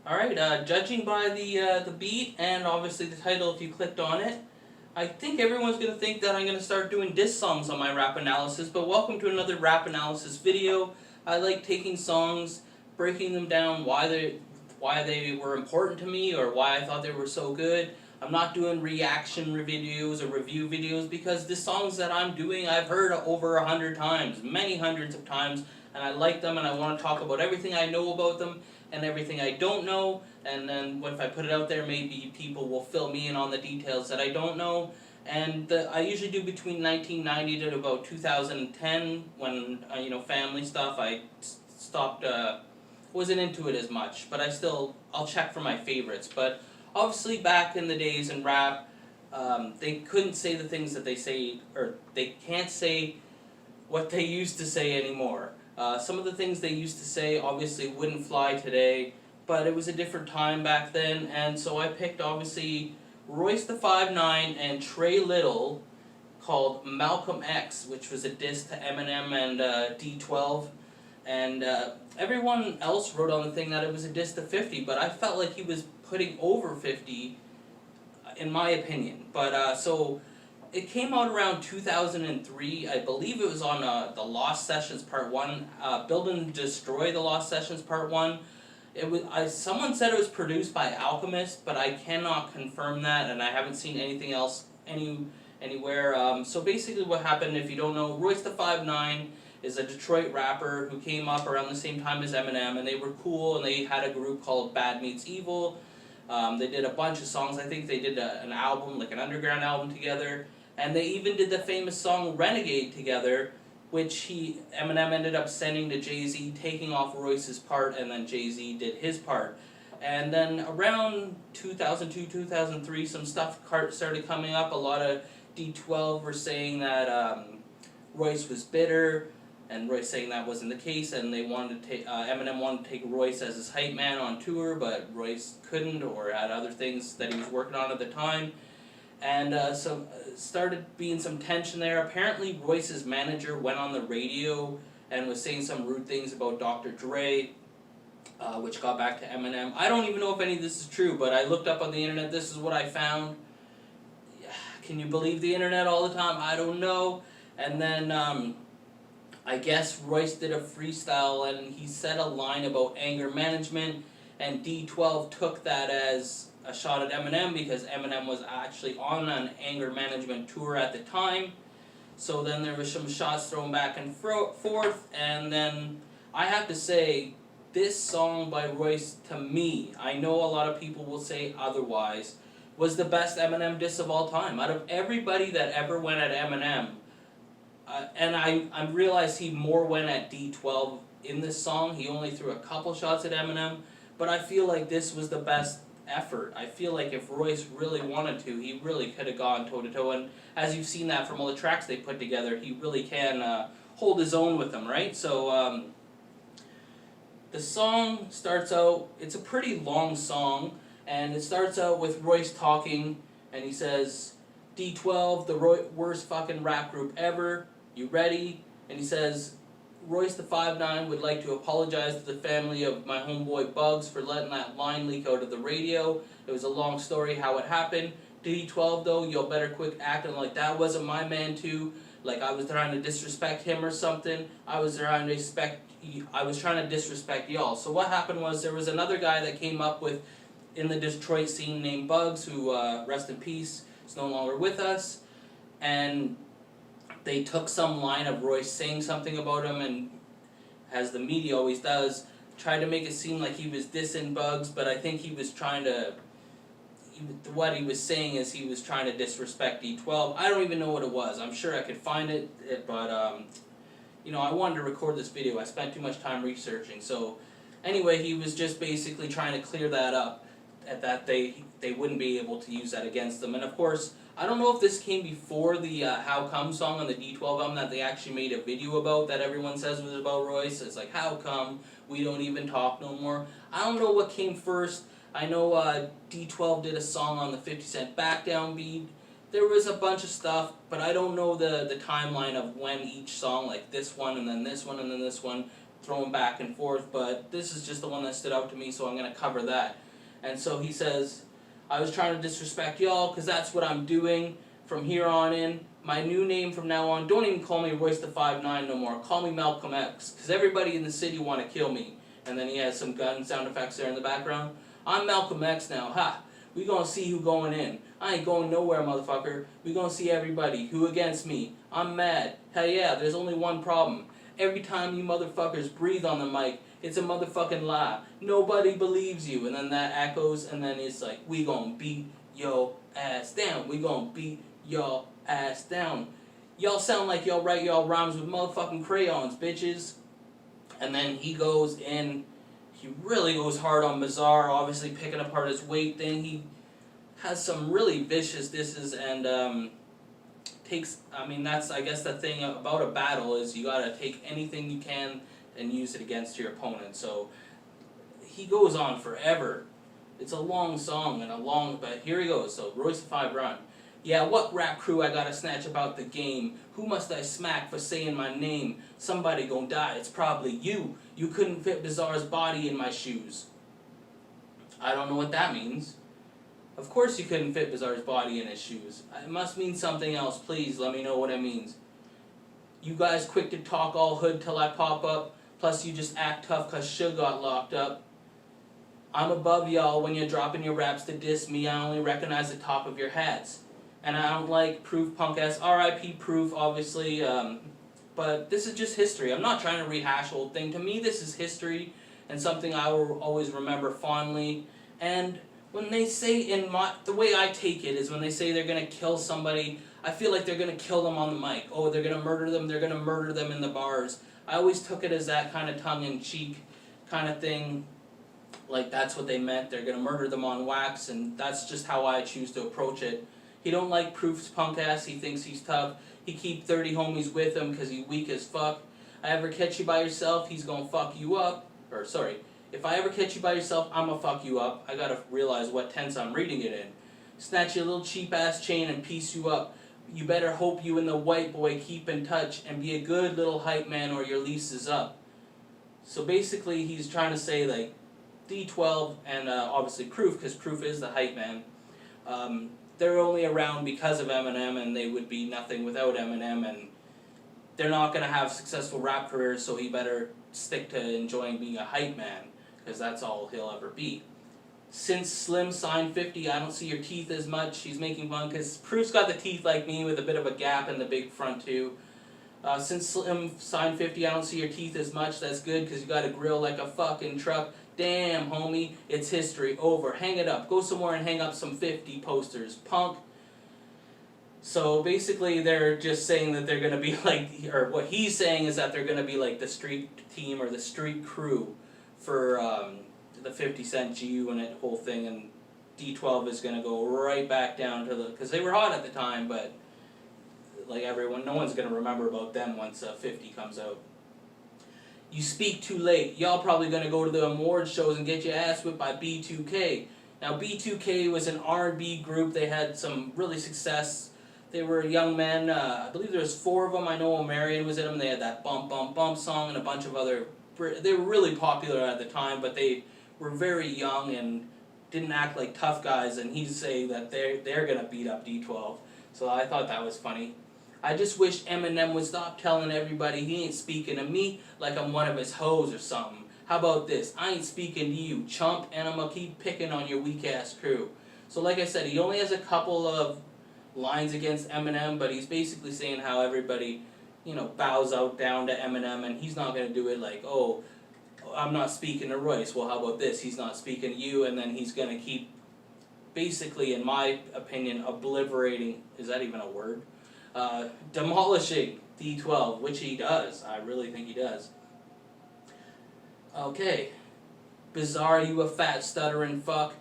Alright, judging by the beat and obviously the title if you clicked on it, I think everyone's going to think that I'm going to start doing diss songs on my rap analysis, but welcome to another rap analysis video. I like taking songs, breaking them down, why they were important to me or why I thought they were so good. I'm not doing reaction videos or review videos because the songs that I'm doing I've heard over 100 times, many hundreds of times, and I like them and I want to talk about everything I know about them and everything I don't know, and then if I put it out there maybe people will fill me in on the details that I don't know. And I usually do between 1990 to about 2010 when, family stuff, I stopped, wasn't into it as much, but I'll check for my favorites. But obviously back in the days in rap, they couldn't say the things that they say, or they can't say what they used to say anymore. Some of the things they used to say obviously wouldn't fly today, but it was a different time back then, and so I picked obviously Royce the 5'9" and Trey Little called Malcolm X, which was a diss to Eminem and D-12, and everyone else wrote on the thing that it was a diss to 50, but I felt like he was putting over 50 in my opinion. But so it came out around 2003. I believe it was on the Lost Sessions Part 1, Build and Destroy the Lost Sessions Part 1. It was someone said it was produced by Alchemist, but I cannot confirm that, and I haven't seen anything else anywhere. So basically what happened, if you don't know, Royce the 5'9" is a Detroit rapper who came up around the same time as Eminem, and they were cool, and they had a group called Bad Meets Evil. They did a bunch of songs. I think they did an album, like an underground album together. And they even did the famous song Renegade together, which Eminem ended up sending to Jay-Z, taking off Royce's part, and then Jay-Z did his part. And then around 2002, 2003, some stuff started coming up. A lot of D-12 were saying that Royce was bitter, and Royce saying that wasn't the case, and they wanted to Eminem wanted to take Royce as his hype man on tour, but Royce couldn't or had other things that he was working on at the time. And so started being some tension there. Apparently Royce's manager went on the radio and was saying some rude things about Dr. Dre, which got back to Eminem. I don't even know if any of this is true, but I looked up on the internet, this is what I found. Can you believe the internet all the time? I don't know. And then I guess Royce did a freestyle and he said a line about anger management, and D-12 took that as a shot at Eminem because Eminem was actually on an anger management tour at the time. So then there was some shots thrown back and forth, and then I have to say, this song by Royce, to me, I know a lot of people will say otherwise, was the best Eminem diss of all time. Out of everybody that ever went at Eminem, and I realized he more went at D-12 in this song. He only threw a couple shots at Eminem, but I feel like this was the best effort. I feel like if Royce really wanted to, he really could have gone toe-to-toe, and as you've seen that from all the tracks they put together, he really can hold his own with them, right? So the song starts out, it's a pretty long song, and it starts out with Royce talking, and he says, D-12, the worst fucking rap group ever, you ready? And he says, Royce the 5'9" would like to apologize to the family of my homeboy Bugs for letting that line leak out of the radio. It was a long story how it happened. D-12 though, y'all better quit acting like that wasn't my man too. Like I was trying to disrespect him or something. I was trying to disrespect y'all. So what happened was there was another guy that came up with in the Detroit scene named Bugs, who rest in peace, is no longer with us, and they took some line of Royce saying something about him, and as the media always does, tried to make it seem like he was dissing Bugs, but I think he was trying to, what he was saying is he was trying to disrespect D-12. I don't even know what it was. I'm sure I could find it, but I wanted to record this video. I spent too much time researching. So anyway, he was just basically trying to clear that up, that they wouldn't be able to use that against them. And of course, I don't know if this came before the How Come song on the D-12 album that they actually made a video about that everyone says was about Royce. It's like, how come we don't even talk no more? I don't know what came first. I know D-12 did a song on the 50 Cent Back Down beat. There was a bunch of stuff, but I don't know the timeline of when each song, like this one and then this one and then this one, throwing back and forth, but this is just the one that stood out to me, so I'm going to cover that. And so he says, I was trying to disrespect y'all because that's what I'm doing from here on in. My new name from now on, don't even call me Royce the 5'9" no more. Call me Malcolm X, because everybody in the city want to kill me. And then he has some gun sound effects there in the background. I'm Malcolm X now, ha! We gonna see who going in. I ain't going nowhere, motherfucker. We gonna see everybody. Who against me? I'm mad. Hell yeah, there's only one problem. Every time you motherfuckers breathe on the mic, it's a motherfucking lie. Nobody believes you. And then that echoes, and then it's like, we gonna beat your ass down. We gonna beat your ass down. Y'all sound like y'all write y'all rhymes with motherfucking crayons, bitches. And then he goes in, he really goes hard on Bizarre, obviously picking apart his weight thing. He has some really vicious disses and takes, I mean, that's, I guess the thing about a battle is you gotta take anything you can and use it against your opponent. So he goes on forever. It's a long song and a long, but here he goes. So Royce the 5'9". Yeah, what rap crew I gotta snatch about the game? Who must I smack for saying my name? Somebody gon' die, it's probably you. You couldn't fit Bizarre's body in my shoes. I don't know what that means. Of course you couldn't fit Bizarre's body in his shoes. It must mean something else, please let me know what it means. You guys quick to talk all hood till I pop up, plus you just act tough cause Suge got locked up. I'm above y'all when you're dropping your raps to diss me, I only recognize the top of your hats. And I don't like Proof punk ass, R.I.P. Proof obviously, but this is just history. I'm not trying to rehash old thing. To me this is history and something I will always remember fondly. And when they say the way I take it is when they say they're going to kill somebody, I feel like they're going to kill them on the mic. Oh, they're going to murder them, they're going to murder them in the bars. I always took it as that kind of tongue-in-cheek kind of thing. Like that's what they meant, they're going to murder them on wax, and that's just how I choose to approach it. He don't like Proof's punk ass, he thinks he's tough. He keep 30 homies with him because he weak as fuck. I ever catch you by yourself, he's gonna fuck you up. Or sorry, if I ever catch you by yourself, I'ma fuck you up. I gotta realize what tense I'm reading it in. Snatch your little cheap ass chain and piece you up. You better hope you and the white boy keep in touch and be a good little hype man or your lease is up. So basically he's trying to say like D-12 and obviously Proof, because Proof is the hype man. They're only around because of Eminem, and they would be nothing without Eminem, and they're not going to have successful rap careers, so he better stick to enjoying being a hype man, because that's all he'll ever be. Since Slim signed 50, I don't see your teeth as much. He's making fun, because Proof's got the teeth like me with a bit of a gap in the big front too. Since Slim signed 50, I don't see your teeth as much. That's good, because you got a grill like a fucking truck. Damn, homie, it's history. Over. Hang it up. Go somewhere and hang up some 50 posters. Punk. So basically they're just saying that they're going to be like, or what he's saying is that they're going to be like the street team or the street crew for the 50 Cent G Unit whole thing, and D-12 is going to go right back down to the, because they were hot at the time, but like everyone, no one's going to remember about them once 50 comes out. You speak too late. Y'all probably gonna go to the award shows and get your ass whipped by B2K. Now B2K was an R&B group. They had some really success. They were young men. I believe there was 4 of them. I know Omarion was in them. They had that Bump Bump Bump song and a bunch of other. They were really popular at the time, but they were very young and didn't act like tough guys. And he's saying that they're gonna beat up D-12. So I thought that was funny. I just wish Eminem would stop telling everybody he ain't speaking to me like I'm one of his hoes or something. How about this? I ain't speaking to you, chump, and I'm gonna keep picking on your weak-ass crew. So like I said, he only has a couple of lines against Eminem, but he's basically saying how everybody, you know, bows out down to Eminem, and he's not gonna do it like, oh, I'm not speaking to Royce. Well, how about this? He's not speaking to you, and then he's gonna keep, basically, in my opinion, obliterating, is that even a word? Demolishing D-12, which he does. I really think he does. Okay. Bizarre, you a fat stuttering fuck.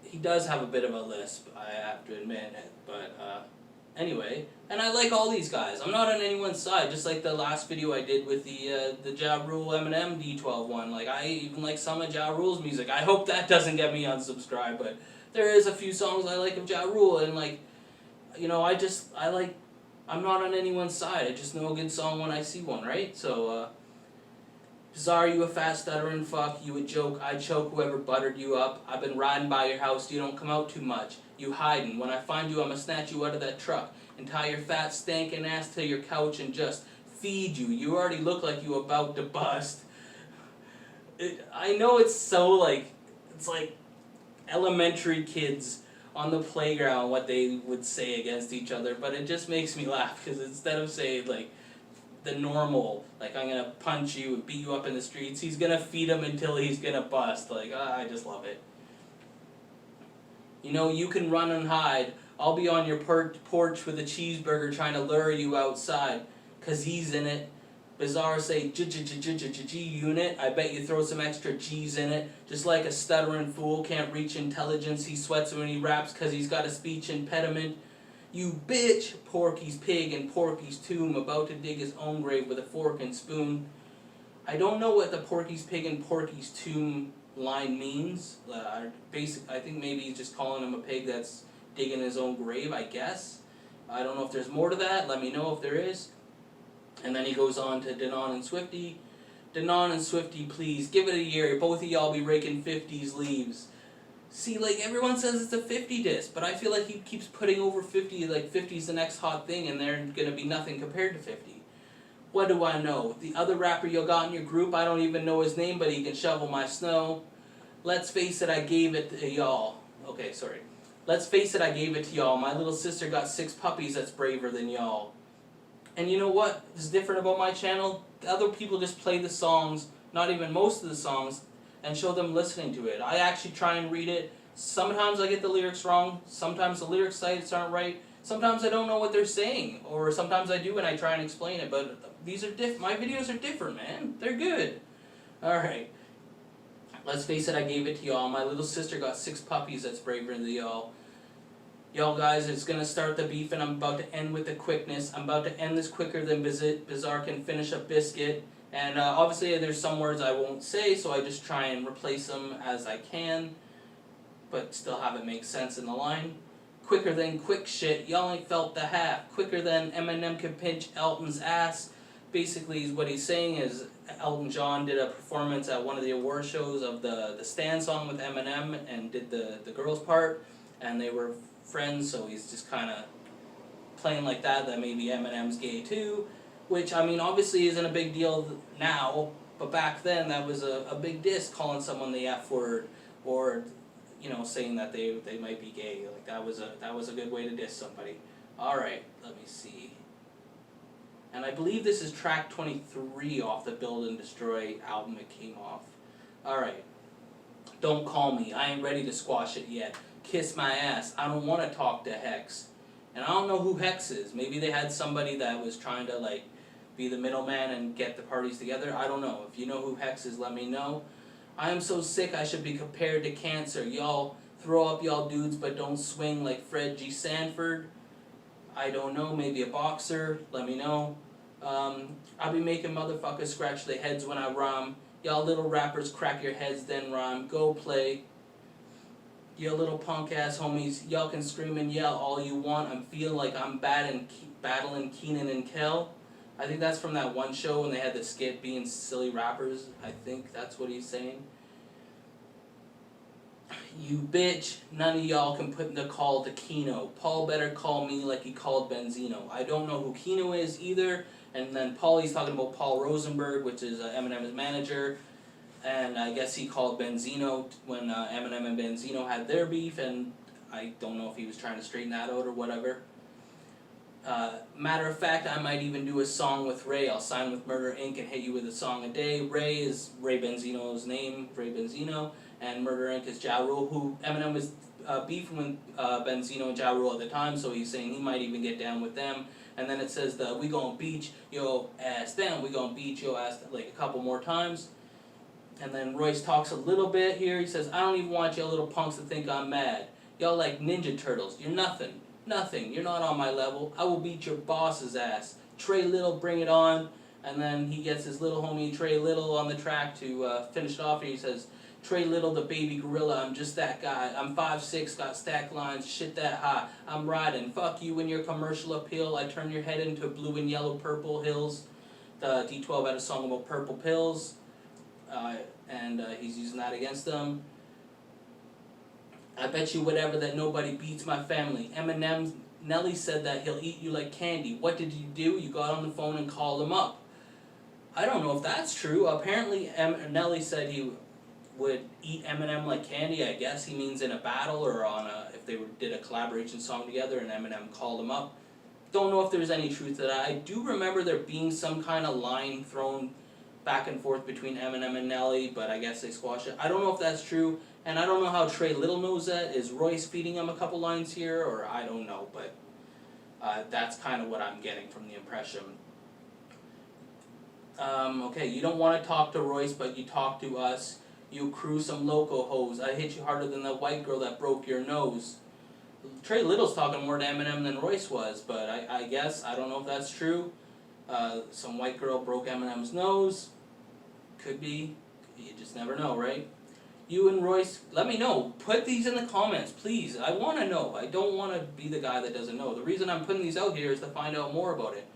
He does have a bit of a lisp, I have to admit it. But, anyway. And I like all these guys. I'm not on anyone's side, just like the last video I did with the Ja Rule Eminem D-12 one. Like, I even like some of Ja Rule's music. I hope that doesn't get me unsubscribed, but there is a few songs I like of Ja Rule, and like, you know, I'm not on anyone's side. I just know a good song when I see one, right? So, Bizarre, you a fat stuttering fuck, you a joke, I choke whoever buttered you up. I've been riding by your house, you don't come out too much. You hiding, when I find you I'ma snatch you out of that truck and tie your fat stankin' ass to your couch and just feed you. You already look like you about to bust. I know it's so like, it's like elementary kids on the playground what they would say against each other, but it just makes me laugh because instead of saying like the normal, like I'm gonna punch you and beat you up in the streets, he's gonna feed him until he's gonna bust. Like, I just love it. You know, you can run and hide. I'll be on your porch with a cheeseburger trying to lure you outside, 'cause he's in it. Bizarre say G unit, I bet you throw some extra G's in it. Just like a stuttering fool can't reach intelligence, he sweats when he raps 'cause he's got a speech impediment. You bitch, Porky's pig in Porky's tomb, about to dig his own grave with a fork and spoon. I don't know what the Porky's pig in Porky's tomb line means. I think maybe he's just calling him a pig that's digging his own grave, I guess. I don't know if there's more to that, let me know if there is. And then he goes on to Denon and Swifty. Denon and Swifty, please, give it a year, both of y'all be raking 50s leaves. See, like, everyone says it's a 50 disc, but I feel like he keeps putting over 50, like 50's the next hot thing, and they're gonna be nothing compared to 50. What do I know? The other rapper you got in your group, I don't even know his name, but he can shovel my snow. Let's face it, I gave it to y'all. Okay, sorry. Let's face it, I gave it to y'all. My little sister got 6 puppies that's braver than y'all. And you know what is different about my channel? Other people just play the songs, not even most of the songs, and show them listening to it. I actually try and read it. Sometimes I get the lyrics wrong, sometimes the lyric sites aren't right, sometimes I don't know what they're saying, or sometimes I do and I try and explain it, but these are my videos are different, man. They're good. Alright. Let's face it, I gave it to y'all. My little sister got 6 puppies that's braver than y'all. Y'all guys, it's gonna start the beef and I'm about to end with the quickness. I'm about to end this quicker than Bizarre can finish a biscuit. And obviously there's some words I won't say, so I just try and replace them as I can, but still have it make sense in the line. Quicker than quick shit, y'all ain't felt the half. Quicker than Eminem can pinch Elton's ass. Basically what he's saying is Elton John did a performance at one of the award shows of the Stan song with Eminem and did the girls part, and they were friends, so he's just kind of playing like that maybe Eminem's gay too, which I mean obviously isn't a big deal now, but back then that was a big diss, calling someone the F word, or you know, saying that they might be gay. Like that was a good way to diss somebody. Alright, let me see. And I believe this is track 23 off the Build and Destroy album it came off. Alright. Don't call me, I ain't ready to squash it yet. Kiss my ass, I don't want to talk to Hex. And I don't know who Hex is. Maybe they had somebody that was trying to like be the middleman and get the parties together. I don't know. If you know who Hex is, let me know. I am so sick I should be compared to cancer. Y'all throw up y'all dudes but don't swing like Fred G. Sanford. I don't know, maybe a boxer, let me know. I'll be making motherfuckers scratch their heads when I rhyme. Y'all little rappers crack your heads then rhyme. Go play. You little punk ass homies, y'all can scream and yell all you want. I'm feeling like I'm battling Keenan and Kel. I think that's from that one show when they had the skit being silly rappers. I think that's what he's saying. You bitch, none of y'all can put in the call to Keno. Paul better call me like he called Benzino. I don't know who Keno is either. And then he's talking about Paul Rosenberg, which is Eminem's manager. And I guess he called Benzino when Eminem and Benzino had their beef, and I don't know if he was trying to straighten that out or whatever. Matter of fact, I might even do a song with Ray. I'll sign with Murder Inc. and hit you with a song a day. Ray is Ray Benzino's name, Ray Benzino, and Murder Inc. is Ja Rule, who Eminem was beefing with Benzino and Ja Rule at the time, so he's saying he might even get down with them. And then it says we gonna beat your ass down, we gonna beat your ass like a couple more times. And then Royce talks a little bit here. He says, I don't even want y'all little punks to think I'm mad. Y'all like Ninja Turtles. You're nothing. Nothing. You're not on my level. I will beat your boss's ass. Trey Little, bring it on. And then he gets his little homie Trey Little on the track to finish it off. And he says, Trey Little, the baby gorilla. I'm just that guy. I'm 5'6", got stack lines, shit that high. I'm riding. Fuck you and your commercial appeal. I turn your head into blue and yellow purple hills. The D-12 had a song about purple pills. and he's using that against them. I bet you whatever that nobody beats my family. Eminem, Nelly said that he'll eat you like candy. What did you do? You got on the phone and called him up. I don't know if that's true. Apparently, Nelly said he would eat Eminem like candy. I guess he means in a battle or on if they did a collaboration song together and Eminem called him up. Don't know if there's any truth to that. I do remember there being some kind of line thrown back and forth between Eminem and Nelly, but I guess they squashed it. I don't know if that's true, and I don't know how Trey Little knows that. Is Royce feeding him a couple lines here, or I don't know, but that's kind of what I'm getting from the impression. Okay, you don't want to talk to Royce, but you talk to us. You crew some loco hoes. I hit you harder than the white girl that broke your nose. Trey Little's talking more to Eminem than Royce was, but I guess, I don't know if that's true. Some white girl broke Eminem's nose. Could be. You just never know, right? You and Royce, let me know. Put these in the comments, please. I want to know. I don't want to be the guy that doesn't know. The reason I'm putting these out here is to find out more about it.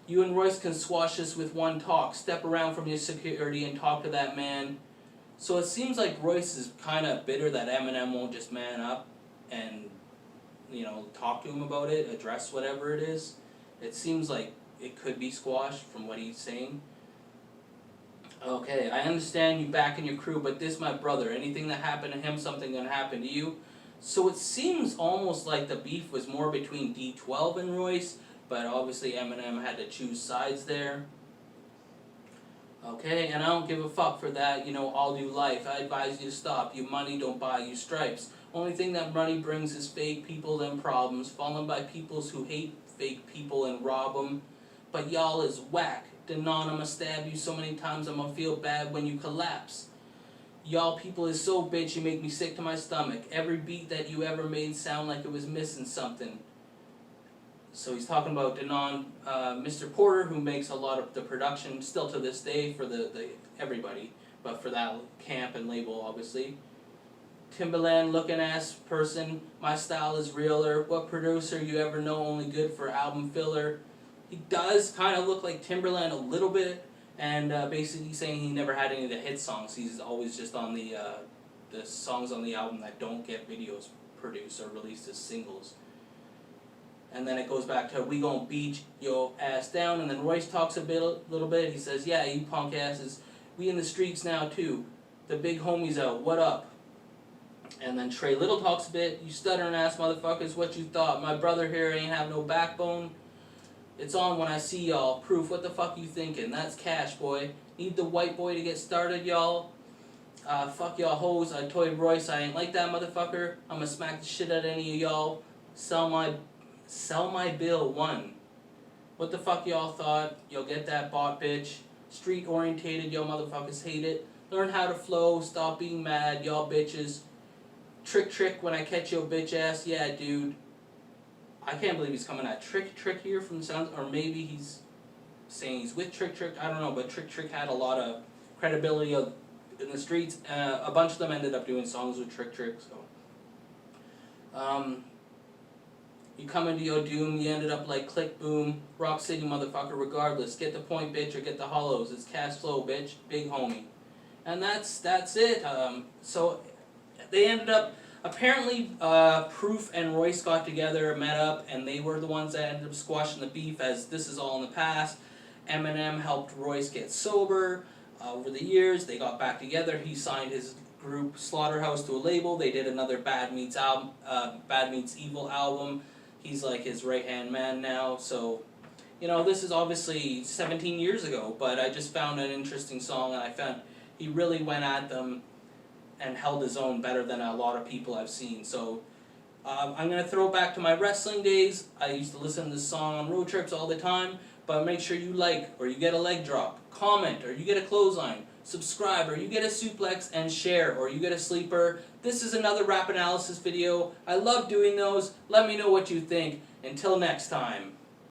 You and Royce can squash this with one talk. Step around from your security and talk to that man. So it seems like Royce is kind of bitter that Eminem won't just man up and, you know, talk to him about it, address whatever it is. It seems like it could be squashed from what he's saying. Okay, I understand you back in your crew, but this my brother. Anything that happened to him, something gonna happen to you. So it seems almost like the beef was more between D-12 and Royce, but obviously Eminem had to choose sides there. Okay, and I don't give a fuck for that, you know, all do life. I advise you to stop. You money don't buy you stripes. Only thing that money brings is fake people and problems, fallen by peoples who hate fake people and rob them. But y'all is whack. Denon, I'ma stab you so many times I'ma feel bad when you collapse. Y'all people is so bitch, you make me sick to my stomach. Every beat that you ever made sound like it was missing something. So he's talking about Denon, Mr. Porter, who makes a lot of the production still to this day for the everybody, but for that camp and label, obviously. Timbaland looking ass person, my style is realer. What producer you ever know only good for album filler? He does kind of look like Timbaland a little bit, and basically saying he never had any of the hit songs. He's always just on the songs on the album that don't get videos produced or released as singles. And then it goes back to, we gon' beat your ass down. And then Royce talks a little bit. He says, yeah, you punk asses, we in the streets now too. The big homies out, what up? And then Trey Little talks a bit. You stuttering ass motherfuckers, what you thought? My brother here ain't have no backbone. It's on when I see y'all. Proof, what the fuck you thinking? That's cash, boy. Need the white boy to get started, y'all. Fuck y'all hoes. I told Royce I ain't like that motherfucker. I'ma smack the shit out of any of y'all. Sell my bill, one. What the fuck y'all thought? You'll get that bought, bitch. Street orientated, y'all motherfuckers hate it. Learn how to flow, stop being mad, y'all bitches. Trick when I catch your bitch ass, yeah dude. I can't believe he's coming at Trick here from the sounds, or maybe he's saying he's with Trick, I don't know, but Trick had a lot of credibility in the streets. A bunch of them ended up doing songs with Trick, so. You come into your doom, you ended up like Click Boom, Rock City motherfucker regardless. Get the point, bitch, or get the hollows. It's cash flow, bitch, big homie. And that's it. So they ended up, apparently Proof and Royce got together, met up, and they were the ones that ended up squashing the beef, as this is all in the past. Eminem helped Royce get sober. Over the years, they got back together. He signed his group Slaughterhouse to a label. They did another Bad Meets Evil album. He's like his right-hand man now, so, you know, this is obviously 17 years ago, but I just found an interesting song, and I found he really went at them and held his own better than a lot of people I've seen. So I'm going to throw it back to my wrestling days. I used to listen to this song on road trips all the time, but make sure you like, or you get a leg drop, comment, or you get a clothesline, subscribe, or you get a suplex, and share, or you get a sleeper. This is another rap analysis video. I love doing those. Let me know what you think. Until next time.